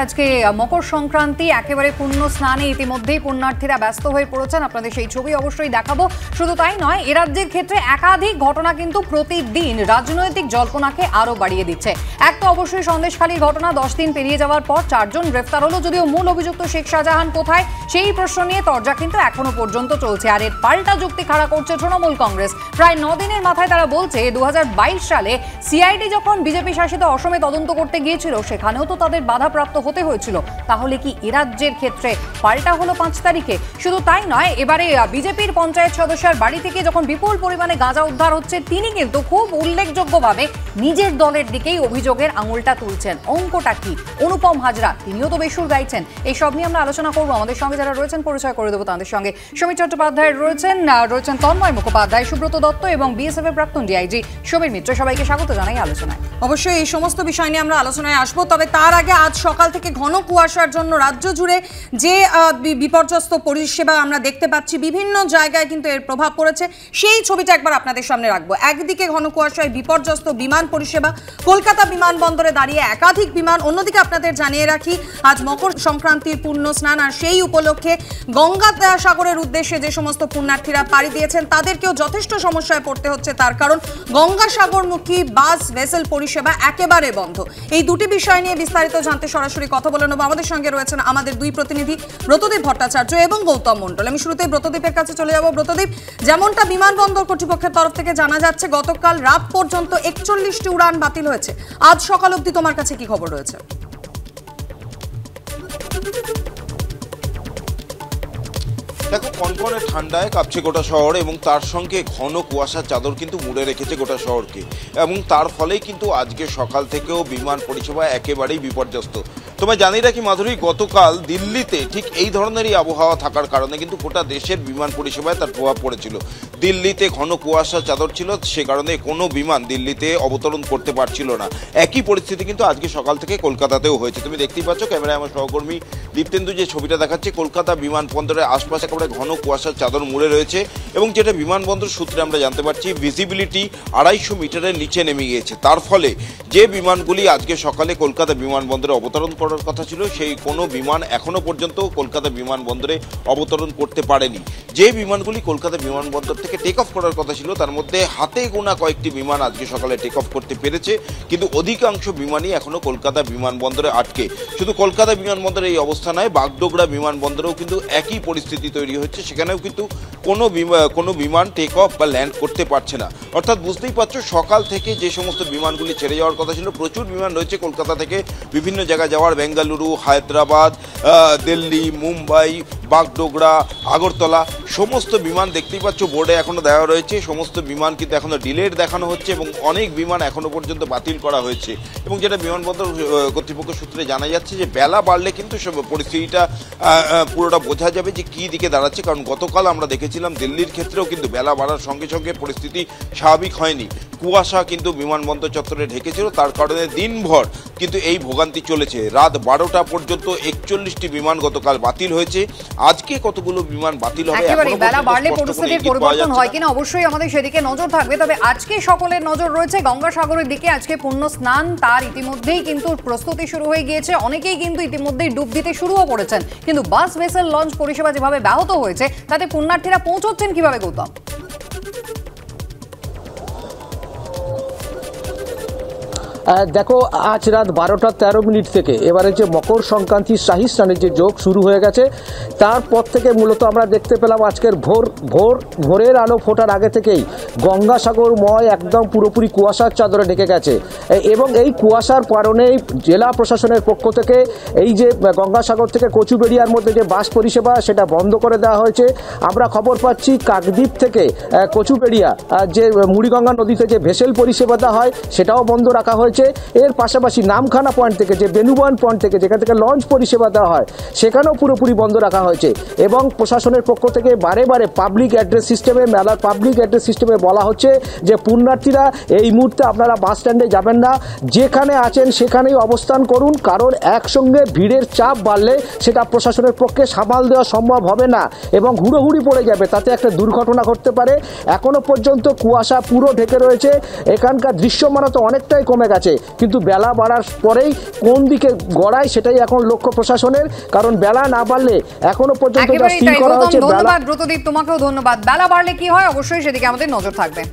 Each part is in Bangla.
আজকে মকর সংক্রান্তি, একেবারে পুণ্য স্নানে ইতিমধ্যেই পুণ্যার্থীরা ব্যস্ত হয়ে পড়েছেন। আপনাদের সেই ছবি অবশ্যই দেখাবো। শুধু তাই নয়, এ রাজ্যের ক্ষেত্রে একাধিক ঘটনা কিন্তু প্রতিদিন রাজনৈতিক জল্পনাকে আরো বাড়িয়ে দিচ্ছে। এক তো অবশ্যই সন্দেশখালীর ঘটনা, 10 দিন পেরিয়ে যাওয়ার পর 4 জন গ্রেফতার হলো, যদিও মূল অভিযুক্ত শেখ শাহজাহান কোথায় সেই প্রশ্ন নিয়ে তরজা কিন্তু এখনো পর্যন্ত চলছে। আর এর পাল্টা যুক্তি খাড়া করছে তৃণমূল কংগ্রেস। প্রায় 9 দিনের মাথায় তারা বলছে 2022 সালে সিআইডি যখন বিজেপি শাসিত অসমে তদন্ত করতে গিয়েছিল, সেখানেও তো তাদের বাধাপ্রাপ্ত হতে হয়েছিল। তাহলে কি এ রাজ্যের ক্ষেত্রে পাল্টা হলো 5 তারিখে? শুধু তাই নয়, এবারে বিজেপির পঞ্চায়েত সদস্যের বাড়ি থেকে যখন বিপুল পরিমাণে গাঁজা উদ্ধার হচ্ছে, তিনি কিন্তু খুব উল্লেখযোগ্যভাবে নিজের দলের দিকেই অভিযোগের আঙুলটা তুলছেন। অঙ্কটা কি? অনুপম হাজরা তিনিও তো বেসুর গাইছেন। এই সব নিয়ে আমরা আলোচনা করবো। আমাদের সঙ্গে যারা রয়েছেন পরিচয় করে দেবো তাদের সঙ্গে। সমীর চট্টোপাধ্যায় রয়েছেন তন্ময় মুখোপাধ্যায়, সুব্রত দত্ত এবং বিএসএফ এর প্রাক্তন ডিআইজি সমীর মিত্র। সবাইকে স্বাগত জানাই আলোচনায়। অবশ্যই এই সমস্ত বিষয় নিয়ে আমরা আলোচনায় আসবো, তবে তার আগে আজ সকাল থেকে ঘন কুয়াশার জন্য রাজ্য জুড়ে যে বিপর্যস্ত পরিষেবা আমরা দেখতে পাচ্ছি, বিভিন্ন জায়গায় কিন্তু এর প্রভাব পড়েছে। সেই ছবিটা একবার আপনাদের সামনে রাখবো। একদিকে ঘন কুয়াশায় বিপর্যস্ত বিমান পরিষেবা, কলকাতা বিমানবন্দরে দাঁড়িয়ে একাধিক বিমান। অন্যদিকে আপনাদের জানিয়ে রাখি, আজ মকর সংক্রান্তির পুণ্য স্নান, আর সেই উপলক্ষে গঙ্গাসাগরের উদ্দেশ্যে যে সমস্ত পুণ্যার্থীরা পাড়ি দিয়েছেন তাদেরকেও যথেষ্ট সমস্যায় পড়তে হচ্ছে। তার কারণ গঙ্গাসাগরমুখী বাস ভেসেল পরিষেবা একেবারে বন্ধ। এই দুটি বিষয় নিয়ে বিস্তারিত জানতে সরাসরি কথা বলে নেব। আমাদের সঙ্গে রয়েছেন আমাদের দুই প্রতিনিধি ব্রতদীপ ভট্টাচার্য এবং গৌতম মণ্ডল। আমি শুরুতেই ব্রতদীপের কাছে চলে যাব। ব্রতদীপ, যেমনটা বিমানবন্দর কর্তৃপক্ষের তরফ থেকে জানা যাচ্ছে, গতকাল রাত পর্যন্ত 41টি উড়ান বাতিল হয়েছে। আজ সকাল অবধি তোমার কাছে কি খবর রয়েছে? দেখো, কনকনে ঠান্ডায় কাঁপছে গোটা শহর এবং তার সঙ্গে ঘন কুয়াশার চাদর কিন্তু মুড়ে রেখেছে গোটা শহরকে, এবং তার ফলেই কিন্তু আজকে সকাল থেকেও বিমান পরিষেবা একেবারেই বিপর্যস্ত। তোমায় জানিয়ে রাখি মাধুরী, গতকাল দিল্লিতে ঠিক এই ধরনেরই আবহাওয়া থাকার কারণে কিন্তু গোটা দেশের বিমান পরিষেবায় তার প্রভাব পড়েছিল। দিল্লিতে ঘন কুয়াশার চাদর ছিল, সে কারণে কোনো বিমান দিল্লিতে অবতরণ করতে পারছিল না। একই পরিস্থিতি কিন্তু আজকে সকাল থেকে কলকাতাতেও হয়েছে। তুমি দেখতেই পাচ্ছ ক্যামেরায় আমার সহকর্মী দীপ্তেন্দু যে ছবিটা দেখাচ্ছে, কলকাতা বিমানবন্দরের আশপাশে একেবারে ঘন কুয়াশার চাদর মুড়ে রয়েছে, এবং যেটা বিমানবন্দর সূত্রে আমরা জানতে পারছি, ভিজিবিলিটি 250 মিটারের নিচে নেমে গিয়েছে। তার ফলে যে বিমানগুলি আজকে সকালে কলকাতা বিমানবন্দরে অবতরণ করার কথা ছিল, সেই কোনো বিমান এখনো পর্যন্ত কলকাতা বিমানবন্দরে অবতরণ করতে পারেনি। যে বিমানগুলি কলকাতা বিমানবন্দর থেকে টেক অফ করার কথা ছিল, তার মধ্যে হাতে গোনা কয়েকটি বিমান আজকে সকালে টেক অফ করতে পেরেছে, কিন্তু অধিকাংশ বিমানই এখনো কলকাতা বিমানবন্দরে আটকে। শুধু কলকাতা বিমানবন্দরে এই অবস্থা নয়, বাগডোগরা বিমানবন্দরেও কিন্তু একই পরিস্থিতি তৈরি হচ্ছে। সেখানেও কিন্তু কোনো বিমান টেক অফ বা ল্যান্ড করতে পারছে না। অর্থাৎ বুঝতেই পারছো, সকাল থেকে যে সমস্ত বিমানগুলি ছেড়ে যাওয়ার কথা ছিল, প্রচুর বিমান রয়েছে কলকাতা থেকে বিভিন্ন জায়গায় যাওয়ার, বেঙ্গালুরু, হায়দ্রাবাদ, দিল্লি, মুম্বাই, বাগডোগরা, আগরতলা, সমস্ত বিমান দেখতেই পাচ্ছ বোর্ডে এখনও দেওয়া রয়েছে। সমস্ত বিমান কিন্তু এখনও ডিলেড দেখানো হচ্ছে, এবং অনেক বিমান এখনও পর্যন্ত বাতিল করা হয়েছে। এবং যেটা বিমানবন্দর কর্তৃপক্ষ সূত্রে জানা যাচ্ছে যে বেলা বাড়লে কিন্তু পরিস্থিতিটা পুরোটা বোঝা যাবে যে কী দিকে দাঁড়াচ্ছে। কারণ গতকাল আমরা দেখেছিলাম দিল্লির ক্ষেত্রেও কিন্তু বেলা বাড়ার সঙ্গে সঙ্গে পরিস্থিতি স্বাভাবিক হয়নি। কুয়াশা কিন্তু বিমানবন্দর চত্বরে ঢেকেছিল, তার কারণে দিনভর কিন্তু এই ভোগান্তি চলেছে। রাত 12টা পর্যন্ত 41টি বিমান গতকাল বাতিল হয়েছে। আজকে কতগুলো বিমান বাতিল হবে, বেলা বাড়লে পরিস্থিতির পরিবর্তন হয় কিনা অবশ্যই আমাদের সেদিকে নজর থাকবে। তবে আজকে সকলের নজর রয়েছে গঙ্গাসাগরের দিকে। আজকে পুণ্য স্নান, তার ইতিমধ্যেই কিন্তু প্রস্তুতি শুরু হয়ে গিয়েছে। অনেকেই কিন্তু ইতিমধ্যেই ডুব দিতে শুরুও করেছেন। কিন্তু বাস ভেসেল লঞ্চ পরিষেবা যেভাবে ব্যাহত হয়েছে, তাতে পুণ্যার্থীরা পৌঁছচ্ছেন কিভাবে গৌতম? দেখো, আজ রাত 12টা 13 মিনিট থেকে এবারে যে মকর সংক্রান্তির শাহী স্নানের যে যোগ শুরু হয়ে গেছে, তারপর থেকে মূলত আমরা দেখতে পেলাম আজকের ভোরের আলো ফোটার আগে থেকেই গঙ্গাসাগরময় একদম পুরোপুরি কুয়াশার চাদরে ঢেকে গেছে। এবং এই কুয়াশার কারণেই জেলা প্রশাসনের পক্ষ থেকে এই যে গঙ্গাসাগর থেকে কচুবেড়িয়ার মধ্যে যে বাস পরিষেবা, সেটা বন্ধ করে দেওয়া হয়েছে। আমরা খবর পাচ্ছি কাকদ্বীপ থেকে কচুবেড়িয়া যে মুড়িগঙ্গা নদীতে যে ভেসেল পরিষেবাটা হয়, সেটাও বন্ধ রাখা হয়েছে। এর পাশাপাশি নামখানা পয়েন্ট থেকে যে বেনুবন পয়েন্ট থেকে যেখান থেকে লঞ্চ পরিষেবা দেওয়া হয়, সেখানেও পুরোপুরি বন্ধ রাখা হয়েছে। এবং প্রশাসনের পক্ষ থেকে বারে বারে পাবলিক অ্যাড্রেস সিস্টেমে, মেলার পাবলিক অ্যাড্রেস সিস্টেমে বলা হচ্ছে যে পুণ্যার্থীরা এই মুহূর্তে আপনারা বাস স্ট্যান্ডে যাবেন না, যেখানে আছেন সেখানেই অবস্থান করুন। কারণ একসঙ্গে ভিড়ের চাপ বাড়লে সেটা প্রশাসনের পক্ষে সামাল দেওয়া সম্ভব হবে না এবং হুড়োহুড়ি পড়ে যাবে, তাতে একটা দুর্ঘটনা ঘটতে পারে। এখনো পর্যন্ত কুয়াশা পুরো ঢেকে রয়েছে, এখানকার দৃশ্যমানতা অনেকটাই কমে গেছে। আছে, কিন্তু বেলা বাড়ার পরেই কোন দিকে গড়ায় সেটাই এখন লক্ষ্য প্রশাসনের, কারণ বেলা না বাড়লে এখনো পর্যন্ত যা স্থির করা হয়েছে। ধন্যবাদ ব্রতদীপ, তোমাকেও ধন্যবাদ। বেলা বাড়লে কি হয় অবশ্যই সেদিকে আমাদের নজর থাকবে।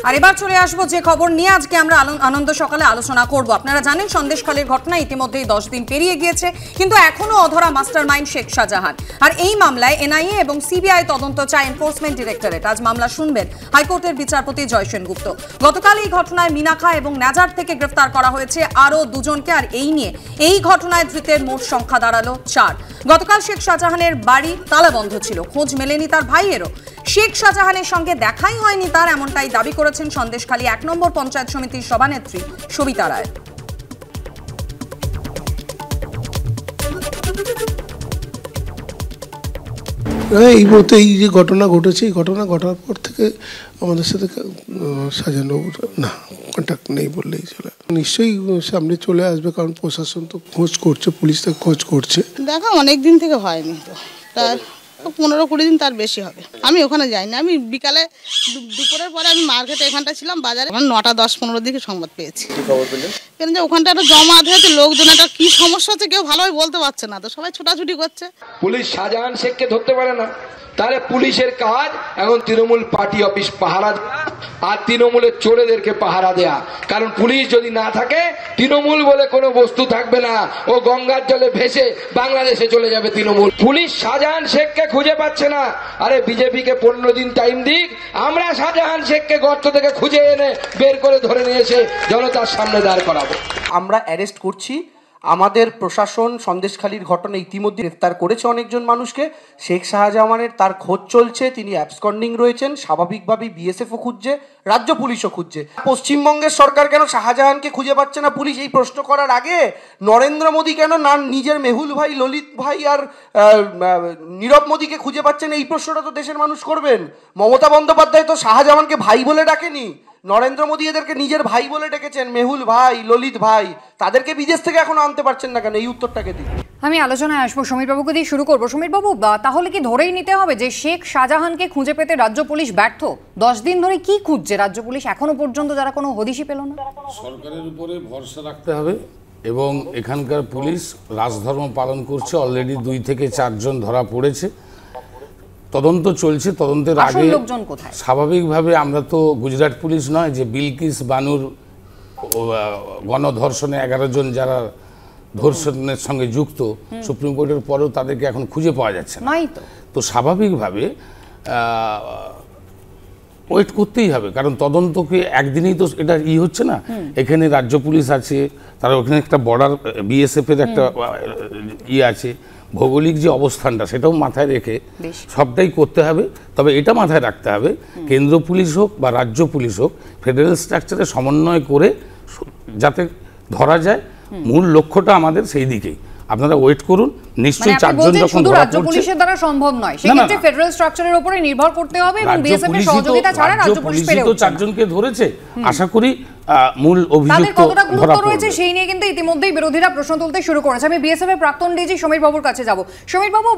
আর এবার চলে আসবো যে খবর নিয়ে আজকে আমরা আনন্দ সকালে আলোচনা করব। আপনারা জানেন সন্দেশখালীর ঘটনা ইতিমধ্যেই 10 দিন পেরিয়ে গিয়েছে, কিন্তু এখনো অধরা মাস্টারমাইন্ড শেখ শাহজাহান। আর এই মামলায় এনআইএ এবং সিবিআই তদন্ত চায় এনফোর্সমেন্ট ডিরেক্টরেট। আজ মামলা শুনবেন হাইকোর্টের বিচারপতি জয় সেনগুপ্ত। গতকাল এই ঘটনায় মিনাখা এবং নাজার থেকে গ্রেফতার করা হয়েছে আরও দুজনকে। আর এই নিয়ে এই ঘটনায় ধৃতের মোট সংখ্যা দাঁড়ালো 4। গতকাল শেখ শাহজাহানের বাড়ি তালাবন্ধ ছিল, খোঁজ মেলেনি তার ভাইয়েরও। শেখ শাহজাহানের সঙ্গে দেখাই হয়নি তার, এমনটাই দাবি করেছেন সন্দেশখালী 1 নম্বর পঞ্চায়েত সমিতির সভানেত্রী সবিতা রায়। এই মুহূর্তে এই যে ঘটনা ঘটেছে, এই ঘটনা ঘটার পর থেকে আমাদের সাথে শাহজাহানবাবুর না কন্ট্যাক্ট নেই বললেই চলে। নিশ্চয়ই সামনে চলে আসবে, কারণ প্রশাসন তো খোঁজ করছে, পুলিশ তো খোঁজ করছে। দেখা অনেক দিন থেকে হয়নি, তো তার 15-20 দিন তার বেশি হবে। আমি ওখানে যাইনি, আমি বিকালে দুপুরের পরে আমি মার্কেটে এখানটা ছিলাম বাজারে, 9:10-15 দিকে সংবাদ পেয়েছি। কেন যে ওখানটা একটা জমায়েত হয়েছে লোকজন, একটা কি সমস্যা হচ্ছে কেউ ভালোভাবে বলতে পারছে না, তো সবাই ছোটাছুটি করছে। পুলিশ শাহজাহান শেখকে ধরতে পারে না, তাহলে পুলিশের কাজ এখন তৃণমূল পার্টি অফিস পাহারা আর তৃণমূলের চোরেদেরকে পাহারা দেয়া। কারণ পুলিশ যদি না থাকে তৃণমূল বলে কোনো বস্তু থাকবে না, ও গঙ্গার জলে ভেসে বাংলাদেশে চলে যাবে তৃণমূল। পুলিশ শাহজাহান শেখকে খুঁজে পাচ্ছে না, আরে বিজেপিকে 15 দিন টাইম দিক, আমরা শাহজাহান শেখকে গর্ত থেকে খুঁজে এনে বের করে ধরে নিয়ে এসে জনতার সামনে দাঁড় করাবো। আমরা অ্যারেস্ট করছি, আমাদের প্রশাসন সন্দেশখালীর ঘটনা ইতিমধ্যে গ্রেফতার করেছে অনেকজন মানুষকে। শেখ শাহজাহানের তার খোঁজ চলছে, তিনি অ্যাবসকন্ডিং রয়েছেন, স্বাভাবিকভাবেই বিএসএফও খুঁজছে, রাজ্য পুলিশও খুঁজছে। পশ্চিমবঙ্গের সরকার কেন শাহজাহানকে খুঁজে পাচ্ছে না পুলিশ, এই প্রশ্ন করার আগে নরেন্দ্র মোদী কেন না নিজের মেহুল ভাই, ললিত ভাই আর নীরব মোদীকে খুঁজে পাচ্ছেন, এই প্রশ্নটা তো দেশের মানুষ করবেন। মমতা বন্দ্যোপাধ্যায় তো শাহজাহানকে ভাই বলে ডাকেনি, নরেন্দ্র মোদী এদেরকে নিজের ভাই বলে ডেকেছেন, মেহুল ভাই, ললিত ভাই। তাদেরকে বিদেশ থেকে এখনো আনতে পারছেন না কেন, এই উত্তরটাকে দিন। আমি আলোচনায় আসবো, সমীরবাবুকে দিয়ে শুরু করবো। সমীরবাবু, তাহলে কি ধরেই নিতে হবে যে শেখ শাহজাহানকে খুঁজে পেতে রাজ্য পুলিশ ব্যর্থ? 10 দিন ধরে কি খুঁজছে রাজ্য পুলিশ এখনো পর্যন্ত, যারা কোনো হদিশই পেল না? সরকারের উপরে ভরসা রাখতে হবে এবং এখানকার পুলিশ রাজধর্ম পালন করছে। অলরেডি 2 থেকে 4 জন ধরা পড়েছে, তদন্ত চলছে। তদন্তের আগে স্বাভাবিকভাবে আমরা তো গুজরাট পুলিশ নয় যে বিলকিস বানুর গণধর্ষণে 11 জন যারা ধর্ষণের সঙ্গে যুক্ত, সুপ্রিম কোর্টের পরেও তাদেরকে এখন খুঁজে পাওয়া যাচ্ছে না। তো স্বাভাবিকভাবে ওয়েট করতেই হবে, কারণ তদন্তকে একদিনেই তো এটা হচ্ছে না। এখানে রাজ্য পুলিশ আছে, তারা ওখানে একটা বর্ডার বিএসএফ এর একটা আছে, ভৌগোলিক যে অবস্থানটা সেটাও মাথায় রেখে সবটাই করতে হবে। তবে এটা মাথায় রাখতে হবে, কেন্দ্র পুলিশ হোক বা রাজ্য পুলিশ হোক, ফেডারেল স্ট্রাকচারে সমন্বয় করে যাতে ধরা যায়, মূল লক্ষ্যটা আমাদের সেই দিকেই। আপনারা ওয়েট করুন, নিশ্চয়ই 4 জন যখন ধরা পড়ছে, রাজ্য পুলিশের দ্বারা সম্ভব নয়, সেক্ষেত্রে ফেডারেল স্ট্রাকচারের উপরে নির্ভর করতে হবে এবং বিএসএফ এর সহযোগিতা ছাড়া রাজ্য পুলিশ পেরে উঠছে না। 4 জনকে ধরেছে, আশা করি মূল অভিযুক্ত কতটা গুরুত্ব রয়েছে সেই নিয়ে কিন্তু ইতিমধ্যেই বিরোধীরা প্রশ্ন তুলতে শুরু করেছে। আমি বিএসএফ এর প্রাক্তন ডিজি সমীর বাবুর কাছে যাব। সমীর বাবু,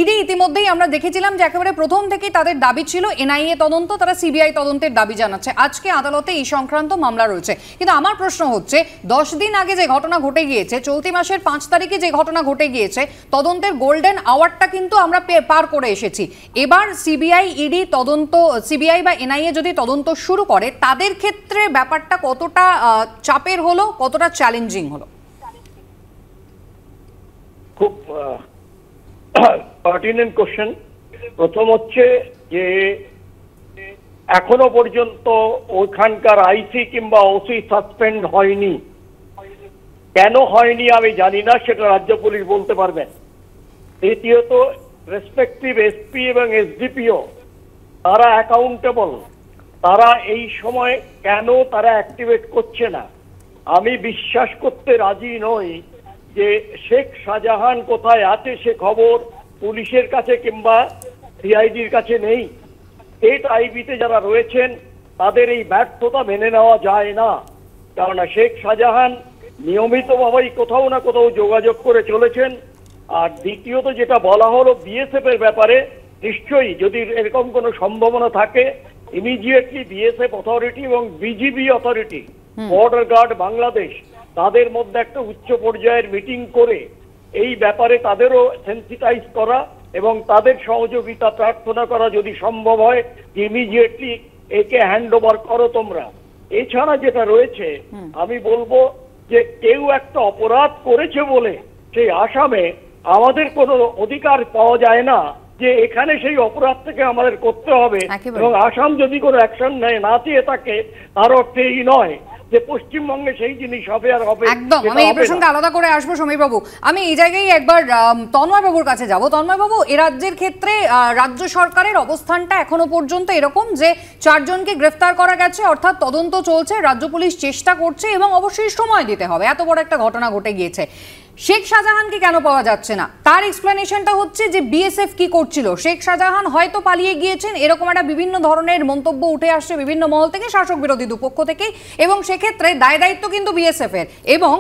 ইডি ইতিমধ্যেই আমরা দেখেছিলাম যে একেবারে প্রথম থেকেই তাদের দাবি ছিল এনআইএ তদন্ত, তারা সিবিআই তদন্তের দাবি জানাচ্ছে। আজকে আদালতে এই সংক্রান্ত মামলা রয়েছে, কিন্তু আমার প্রশ্ন হচ্ছে 10 দিন আগে যে ঘটনা ঘটে গিয়েছে, চলতি মাসের 5 তারিখে যে ঘটনা ঘটে গিয়েছে, তদন্তের গোল্ডেন আওয়ারটা কিন্তু আমরা পার করে এসেছি। এবার সিবিআই ইডি তদন্ত, সিবিআই বা এনআইএ যদি তদন্ত শুরু করে, তাদের ক্ষেত্রে ব্যাপারটা কতটা চাপের হলো, কতটা চ্যালেঞ্জিং হলো? খুব পার্টিনেন্ট কোশ্চেন। প্রথম হচ্ছে যে এখনো পর্যন্ত ওইখানকার আইসি কিংবা ওসি সাসপেন্ড হয়নি। কেন হয়নি আমি জানি না, সেটা রাজ্য পুলিশ বলতে পারবেন। দ্বিতীয়ত, রেসপেক্টিভ এসপি এবং এসডিপিও তারা অ্যাকাউন্টেবল, তারা এই সময় কেন তারা অ্যাক্টিভেট করছে না? আমি বিশ্বাস করতে রাজি নই যে শেখ শাহজাহান কোথায় আছে সে খবর পুলিশের কাছে কিংবা সিআইডির কাছে নেই। স্টেট আইবিতে যারা রয়েছেন তাদের এই ব্যর্থতা মেনে নেওয়া যায় না, কেননা শেখ শাহজাহান নিয়মিতভাবেই কোথাও না কোথাও যোগাযোগ করে চলেছেন। আর দ্বিতীয়ত যেটা বলা হলো বিএসএফ এর ব্যাপারে, নিশ্চয়ই যদি এরকম কোনো সম্ভাবনা থাকে ইমিডিয়েটলি বিএসএফ অথরিটি এবং BGB authority, border guard Bangladesh, তাদের মধ্যে একটা উচ্চ পর্যায়ের মিটিং করে এই ব্যাপারে তাদেরও সেন্সিটাইজ করা এবং তাদের সহযোগিতা প্রার্থনা করা, যদি সম্ভব হয় যে ইমিডিয়েটলি একে হ্যান্ড ওভার করো তোমরা। এছাড়া যেটা রয়েছে, আমি বলবো যে কেউ একটা অপরাধ করেছে বলে সেই আসামে আমাদের কোনো অধিকার পাওয়া যায় না যে এখানে সেই অপরাধ থেকে আমাদের করতে হবে, এবং আসাম যদি কোনো অ্যাকশন নেয় না চেয়ে থাকে, তার অর্থে এই নয় যে পশ্চিমবঙ্গে সেই জিনিস হবে আর হবে। একদম, আমি এই প্রসঙ্গে আলাদা করে আসবো সমীর বাবু। আমি এই জায়গায় একবার তন্ময় বাবুর কাছে যাব। তন্ময় বাবু, এ রাজ্যের ক্ষেত্রে রাজ্য সরকারের অবস্থানটা এখনো পর্যন্ত এরকম যে 4 জনকে গ্রেফতার করা গেছে, অর্থাৎ তদন্ত চলছে, রাজ্য পুলিশ চেষ্টা করছে এবং অবশ্যই সময় দিতে হবে, এত বড় একটা ঘটনা ঘটে গিয়েছে। শেখ শাহজাহানকে কেন পাওয়া যাচ্ছে না? তার এক্সপ্লেনেশনটা হচ্ছে যে বিএসএফ কি করছিল, শেখ শাহজাহান হয়তো পালিয়ে গিয়েছেন, এরকম একটা বিভিন্ন ধরনের মন্তব্য উঠে আসছে বিভিন্ন মহল থেকে, শাসক বিরোধী দুপক্ষ থেকে, এবং সেক্ষেত্রে দায় দায়িত্ব কিন্তু বিএসএফ এর। এবং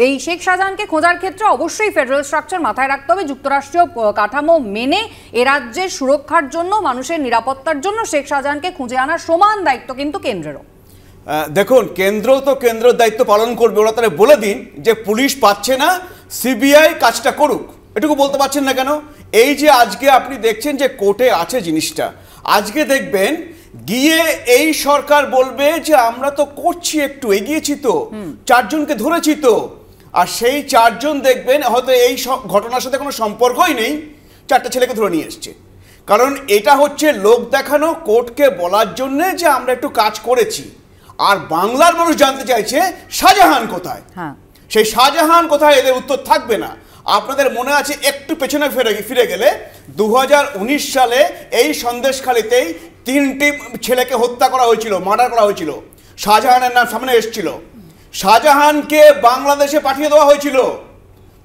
এই শেখ শাহজাহানকে খোঁজার ক্ষেত্রে অবশ্যই ফেডারেল স্ট্রাকচার মাথায় রাখতে হবে, যুক্তরাষ্ট্রীয় কাঠামো মেনে এ রাজ্যের সুরক্ষার জন্য, মানুষের নিরাপত্তার জন্য শেখ শাহজাহানকে খুঁজে আনার সমান দায়িত্ব কিন্তু কেন্দ্রেরও। দেখুন, কেন্দ্র তো কেন্দ্রের দায়িত্ব পালন করবে, ওরা তাহলে বলে দিন যে পুলিশ পাচ্ছে না, সিবিআই কাজটা করুক। এটুকু বলতে পারছেন না কেন? এই যে আজকে আপনি দেখছেন যে কোর্টে আছে জিনিসটা, আজকে দেখবেন গিয়ে এই সরকার বলবে যে আমরা তো করছি, একটু এগিয়েছি তো, 4 জনকে ধরেছি তো, আর সেই 4 জন দেখবেন হয়তো এই ঘটনার সাথে কোনো সম্পর্কই নেই, 4টা ছেলেকে ধরে নিয়ে এসছে। কারণ এটা হচ্ছে লোক দেখানো, কোর্টকে বলার জন্যে যে আমরা একটু কাজ করেছি। আর বাংলার মানুষ জানতে চাইছে শাহজাহান কোথায়। সেই শাহজাহান কোথায় এদের উত্তর থাকবে না। আপনাদের মনে আছে, একটু পেছনে ফিরে গেলে 2019 সালে এই সন্দেশখালীতেই 3টি ছেলেকে হত্যা করা হয়েছিল, মার্ডার করা হয়েছিল, শাহজাহানের নাম সামনে এসেছিল, শাহজাহানকে বাংলাদেশে পাঠিয়ে দেওয়া হয়েছিল,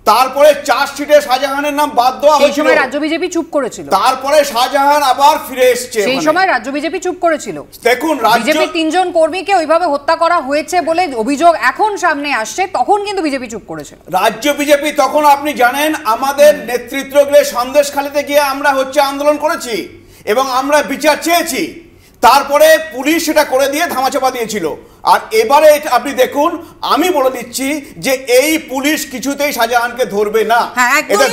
তারপরে চার্জশিটে শাহজাহানের নাম বাদ দেওয়া হয়েছিল, সেই সময় রাজ্য বিজেপি চুপ করেছিল, তারপরে শাহজাহান আবার ফিরে এসেছে, সেই সময় রাজ্য বিজেপি চুপ করেছিল। দেখুন, বিজেপি 3 জন কর্মীকে ওইভাবে হত্যা করা হয়েছে বলে অভিযোগ এখন সামনে আসছে, তখন কিন্তু বিজেপি চুপ করেছিল। রাজ্য বিজেপি তখন, আপনি জানেন, আমাদের নেতৃত্ব গিয়ে সন্দেশখালীতে গিয়ে আমরা আন্দোলন করেছি এবং আমরা বিচার চেয়েছি, তারপরে পুলিশ সেটা করে দিয়ে ধামাচাপা দিয়েছিল। আর এবারে আপনি দেখুন, আমি বলে দিচ্ছি যে এই পুলিশ কিছুতেই শাহজাহানকে ধরবে না।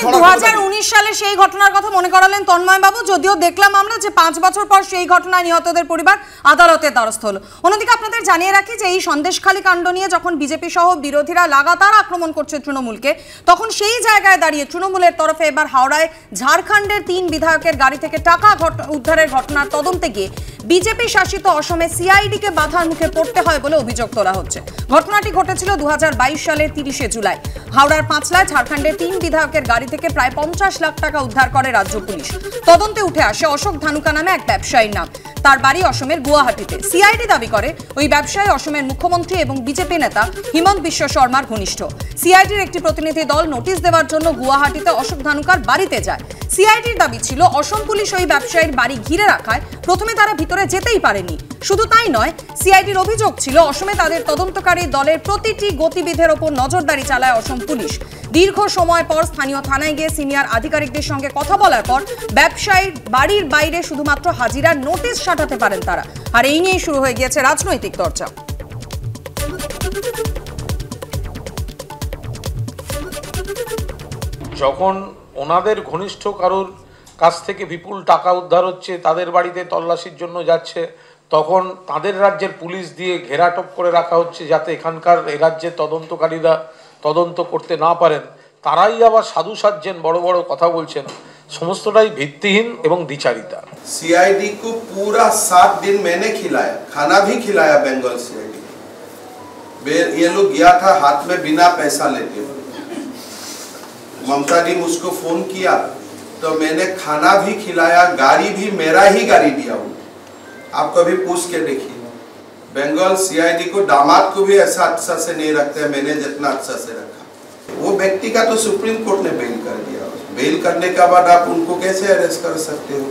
2019 সালে সেই ঘটনার কথা মনে করালেন তন্ময় বাবু, যদিও দেখলাম আমরা যে 5 বছর পর সেই ঘটনায় নিহতদের পরিবার আদালতের দ্বারস্থ হলো। অন্যদিকে আপনাদের জানিয়ে রাখি যে এই সন্দেশখালী কাণ্ড নিয়ে যখন বিজেপি সহ বিরোধীরা লাগাতার আক্রমণ করছে তৃণমূলকে, তখন সেই জায়গায় দাঁড়িয়ে তৃণমূলের তরফে এবার হাওড়ায় ঝাড়খণ্ডের 3 বিধায়কের গাড়ি থেকে টাকা উদ্ধারের ঘটনার তদন্তে গিয়ে বিজেপি শাসিত অসমে সিআইডিকে বাধার মুখে পড়তে হয় বলে অভিযোগ তোলা হচ্ছে। ঘটনাটি ঘটেছিল 2022 সালের 30শে জুলাই। হাওড়ার পাঁচলায় ঝাড়খণ্ডের 3 বিধায়কের গাড়ি থেকে প্রায় 50 লাখ টাকা উদ্ধার করে রাজ্য পুলিশ। তদন্তে উঠে আসে অশোক ধানুকা নামে এক ব্যবসায়ীর নাম, তার বাড়ি অসমের গুয়াহাটিতে। সিআইডি দাবি করে ওই ব্যবসায়ী অসমের মুখ্যমন্ত্রী এবং বিজেপি নেতা হিমন্ত বিশ্ব শর্মার ঘনিষ্ঠ। সিআইডির একটি প্রতিনিধি দল নোটিশ দেওয়ার জন্য গুয়াহাটিতে অশোক ধানুকার বাড়িতে যায়। সিআইডির দাবি ছিল অসম পুলিশ ওই ব্যবসায়ীর বাড়ি ঘিরে রাখায় প্রথমে তারা ভিতরে যেতেই পারেনি। শুধু তাই নয়, সিআইডির অভিযোগ ছিল অসমে তাদের তদন্তকারী দলের প্রতিটি গতিবিধির ওপর নজরদারি চালায় অসম পুলিশ। দীর্ঘ সময় পর স্থানীয় থানায় গিয়ে সিনিয়র আধিকারিকদের সঙ্গে কথা বলার পর ব্যবসায়ীর বাড়ির বাইরে শুধুমাত্র হাজিরার নোটিশ সাঁটাতে পারেন তারা। আর এই নিয়েই শুরু হয়ে গিয়েছে রাজনৈতিক চর্চা। যখন ওনাদের ঘনিষ্ঠ কারোর কাছ থেকে বিপুল টাকা উদ্ধার হচ্ছে, তাদের বাড়িতে তল্লাশির জন্য যাচ্ছে, তখন তাদের রাজ্যের পুলিশ দিয়ে ঘেরাটোপ করে রাখা হচ্ছে যাতে এখানকার এ রাজ্যের তদন্তকারীরা তদন্ত করতে না পারেন। তারাই আবার সাধু সাজছেন, বড় বড় কথা বলছেন, সমস্তটাই ভিত্তিহীন এবং দ্বিচারিতা। सीआईडी को पूरा 7 दिन मैंने खिलाया, खाना भी खिलाया बंगाल सीआईडी। ये लोग गया था हाथ में बिना पैसा लेके। ममता दी मुझको फोन किया तो मैंने खाना भी खिलाया, गाड़ी भी मेरा ही गाड़ी दिया हूँ। आप कभी पूछ के देखिए, बंगाल सीआईडी को दामाद को भी ऐसा अच्छा से नहीं रखते, मैंने जितना अच्छा से रखा। वो व्यक्ति का तो सुप्रीम कोर्ट ने बेल कर दिया, बेल करने के बाद आप उनको कैसे अरेस्ट कर सकते हो।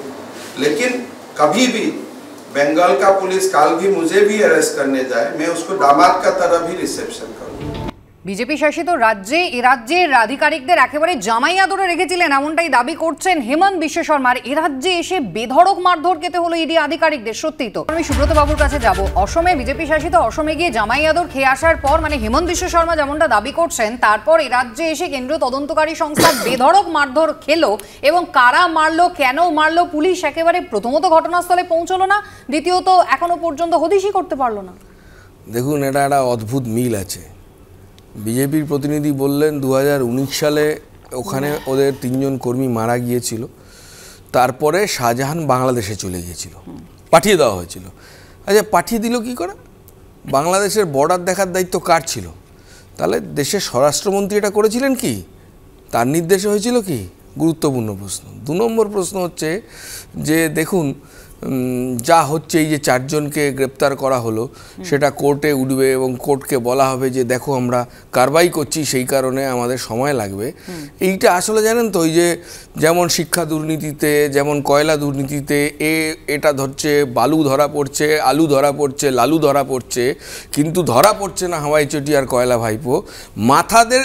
लेकिन कभी भी बंगाल का पुलिस काल भी मुझे भी अरेस्ट करने जाए, मैं उसको दामाद का तरह भी रिसेप्शन करूँ। বিজেপি শাসিত রাজ্যে এ রাজ্যের আধিকারিকদের একেবারে জামাই আদরে রেখেছিলেন এমনটাই দাবি করছেন হেমন্ত বিশ্ব শর্মার। এ রাজ্যে এসে বেধড়ক মারধর খেতে হলো ইডি আধিকারিকদের। সত্যি তো। আমি সুব্রত বাবুর কাছে যাব। অসমে বিজেপি শাসিত অসমে গিয়ে জামাই আদর খেয়ে আসার পর মানে হেমন্ত বিশ্ব শর্মা যেমনটা দাবি করছেন, তারপর এ রাজ্যে এসে কেন্দ্রীয় তদন্তকারী সংস্থা বেধড়ক মারধর খেলো এবং কারা মারলো, কেন মারলো, পুলিশ একেবারে প্রথমত ঘটনাস্থলে পৌঁছলো না, দ্বিতীয়ত এখনো পর্যন্ত হদিশই করতে পারলো না। দেখুন, এটা একটা অদ্ভুত মিল আছে। বিজেপির প্রতিনিধি বললেন 2019 সালে ওখানে ওদের 3 জন কর্মী মারা গিয়েছিল, তারপরে শাহজাহান বাংলাদেশে চলে গিয়েছিল, পাঠিয়ে দেওয়া হয়েছিল। আচ্ছা, পাঠিয়ে দিল কি করে? বাংলাদেশের বর্ডার দেখার দায়িত্ব কার ছিল? তাহলে দেশের স্বরাষ্ট্রমন্ত্রী এটা করেছিলেন কি? তার নির্দেশে হয়েছিল কি? গুরুত্বপূর্ণ প্রশ্ন। 2 নম্বর প্রশ্ন হচ্ছে যে দেখুন, যা হচ্ছে এই যে 4 জনকে গ্রেপ্তার করা হলো সেটা কোর্টে উঠবে এবং কোর্টকে বলা হবে যে দেখো আমরা কারবাই করছি, সেই কারণে আমাদের সময় লাগবে। এইটা আসলে জানেন তো, ওই যে যেমন শিক্ষা দুর্নীতিতে, যেমন কয়লা দুর্নীতিতে এটা ধরছে, বালু ধরা পড়ছে, আলু ধরা পড়ছে, লালু ধরা পড়ছে, কিন্তু ধরা পড়ছে না হাওয়াই চটি আর কয়লা ভাইপো। মাথাদের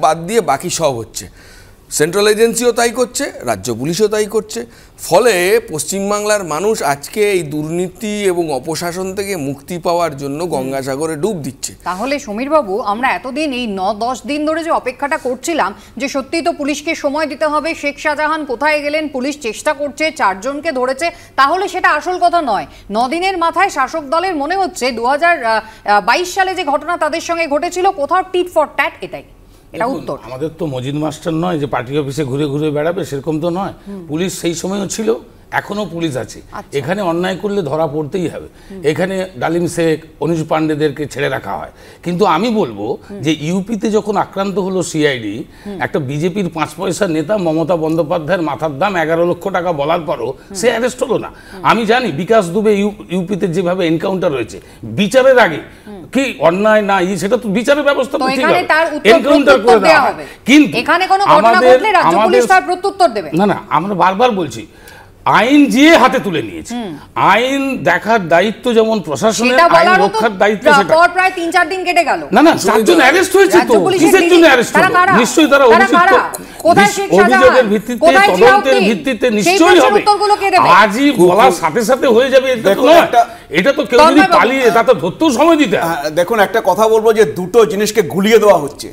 বাদ দিয়ে বাকি সব হচ্ছে। সেন্ট্রাল এজেন্সিও তাই করছে, রাজ্য পুলিশও তাই করছে। ফলে পশ্চিমবাংলার মানুষ আজকে এই দুর্নীতি এবং অপশাসন থেকে মুক্তি পাওয়ার জন্য গঙ্গাসাগরে ডুব দিচ্ছে। তাহলে সমীরবাবু, আমরা এতদিন এই 9-10 দিন ধরে যে অপেক্ষাটা করছিলাম যে সত্যিই তো পুলিশকে সময় দিতে হবে, শেখ শাহজাহান কোথায় গেলেন, পুলিশ চেষ্টা করছে, 4 জনকে ধরেছে, তাহলে সেটা আসল কথা নয়। 9 দিনের মাথায় শাসক দলের মনে হচ্ছে 2022 সালে যে ঘটনা তাদের সঙ্গে ঘটেছিল কোথাও টিট ফর ট্যাট, এটাই এটা উত্তর। আমাদের তো মজিদ মাস্টার নয় যে পার্টি অফিসে ঘুরে ঘুরে বেড়াবে, সেরকম তো নয়। পুলিশ সেই সময়ও ছিল, এখনো পুলিশ আছে। এখানে অন্যায় করলে ধরা পড়তেই হবে। এখানে ডালিম শেখ, অনিশ পান্ডেদেরকে ছেড়ে রাখা হয়, কিন্তু আমি বলবো যে ইউপিতে যখন আক্রান্ত হলো সিআইডি, একটা বিজেপির 5 পয়সার নেতা মমতা বন্দ্যোপাধ্যায়ের মাথার দাম 11 লক্ষ টাকা বলার পরও সে অ্যারেস্ট হলো না। আমি জানি বিকাশ দুবে ইউপিতে যেভাবে এনকাউন্টার হয়েছে, বিচারের আগে কি অন্যায় না সেটা তো বিচারের ব্যবস্থা এনকাউন্টার করে দেওয়া হবে, কিন্তু এখানে কোনো ঘটনা ঘটলে রাজ্য পুলিশ তার প্রত্যুত্তর দেবে না। না, আমরা বারবার বলছি আইন যে হাতে তুলে নিয়েছে, আইন দেখার দায়িত্ব যেমন প্রশাসনের, আইন রক্ষার দায়িত্ব সেটা। প্রায় 3-4 দিন কেটে গেল। না, 4 জন অ্যারেস্ট হয়েছে তো, কিসের জন্য অ্যারেস্ট হলো? নিশ্চয়ই তারা অভিযুক্ত, অভিযোগের ভিত্তিতে, তদন্তের ভিত্তিতে নিশ্চয়ই হবে। আজই বলার সাথে সাথে হয়ে যাবে এটা তো নয়। এটা তো কেউ যদি পালিয়ে তা তো ধরতেও সময় দিতে হয়। দেখুন, একটা কথা বলবো যে দুটো জিনিসকে গুলিয়ে দেওয়া হচ্ছে।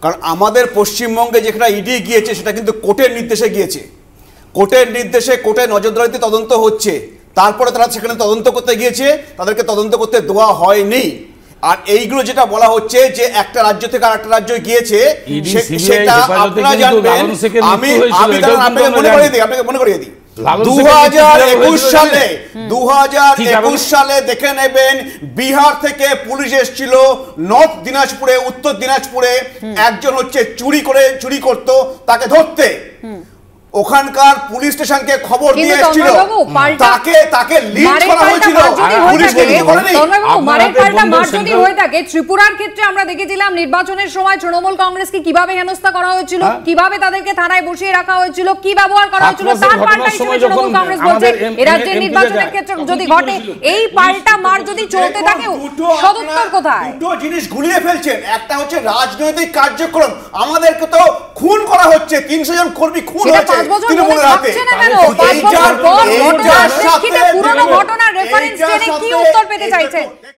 কারণ আমাদের পশ্চিমবঙ্গে যেখানে ইডি গিয়েছে সেটা কিন্তু কোর্টের নির্দেশে গিয়েছে, কোর্টের নির্দেশে, কোর্টের নজরদারিতে তদন্ত হচ্ছে। তারপরে তারা সেখানে তদন্ত করতে গিয়েছে, তাদেরকে তদন্ত করতে দেওয়া হয়নি। আর এইগুলো যেটা বলা হচ্ছে যে একটা রাজ্য থেকে আরেকটা রাজ্য গিয়েছে, সেটা আপনারা জানবেন। আমি আপনাকে মনে করিয়ে দিই 2021 সালে দেখে নেবেন, বিহার থেকে পুলিশ এসেছিল নর্থ দিনাজপুরে, উত্তর দিনাজপুরে। একজন হচ্ছে চুরি করত, তাকে ধরতে ওখানকার পুলিশ স্টেশনকে খবর দিয়ে এসেছিল, তাকে লিঞ্চ করা হয়েছিল। ত্রিপুরার ক্ষেত্রে আমরা দেখেছিলাম নির্বাচনের সময় তৃণমূল কংগ্রেসকে কিভাবে হেনস্থা করা হয়েছিল, কিভাবে তাদেরকে থানায় বসিয়ে রাখা হয়েছিল, কি ব্যবহার করা হয়েছিল, তার পাল্টা হিসেবে তৃণমূল কংগ্রেস বলছে এ রাজ্যের নির্বাচনের ক্ষেত্রে যদি ঘটে এই পাল্টা মার যদি চলতে থাকে, সদুত্তর কোথায়? দুটো জিনিস গুলিয়ে ফেলছেন। একটা হচ্ছে রাজনৈতিক কার্যক্রম, আমাদেরকে তো খুন করা হচ্ছে, 300 জন কর্মী খুন হয়েছে তৃণমূলের হাতে। পুরনো ঘটনার রেফারেন্স টেনে কি উত্তর পেতে চাইছে?